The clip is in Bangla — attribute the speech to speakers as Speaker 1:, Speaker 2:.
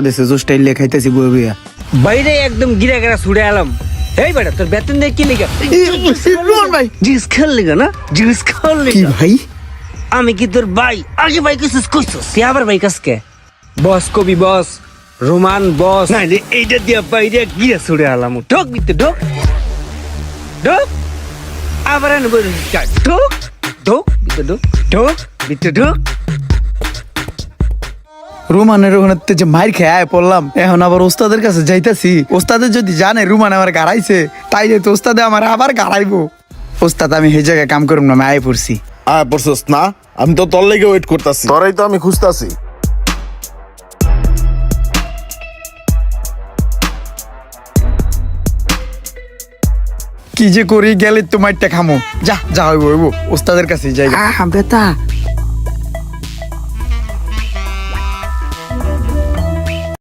Speaker 1: দেশে জো স্টাইল খাইতেছি বই বইয়া
Speaker 2: বাইরে একদম গিরা গিরা ছুড়ে এলাম। এই বেটা তোর বেতন দিয়ে কি লিগা?
Speaker 1: রোহন ভাই
Speaker 2: জিনিস খেল লিগা না, জিনিস খাওয়ার
Speaker 1: কি
Speaker 2: লিগা।
Speaker 1: ভাই
Speaker 2: আমি কি তোর ভাই? আগে ভাই কিছু কইছস, তুই আবার ভাই কাছকে বস কবি বস রোমান বস না রে, এইটা দিয়া বাইরে গিরা ছুড়ে এলাম। ঢোক দিতে ঢোক ঢোক আবার এনে বই ঢোক ঢোক দিতে ঢোক ঢোক দিতে ঢোক।
Speaker 1: রুমানের ওখানে যে মাইর খেয়ে পড়লাম, এখন আবার ওস্তাদের কাছে যাইতাছি। ওস্তাদের যদি জানে রুমান আমার গাড়াইছে, তাইলে তো ওস্তাদে আমার আবার গাড়াইবো। ওস্তাদ আমি সেই জায়গায় কাম করুম না, আমি আয় পড়ছি।
Speaker 3: পড়ছস না? আমি তো তোর লেগে ওয়েট করতেছি, তোরাই তো আমি খুঁজতাছি।
Speaker 1: কি যে করি, গেলে তো মাইরটা খামো। যা যা হইব হইব, ওস্তাদের কাছে যাই।
Speaker 2: বেটা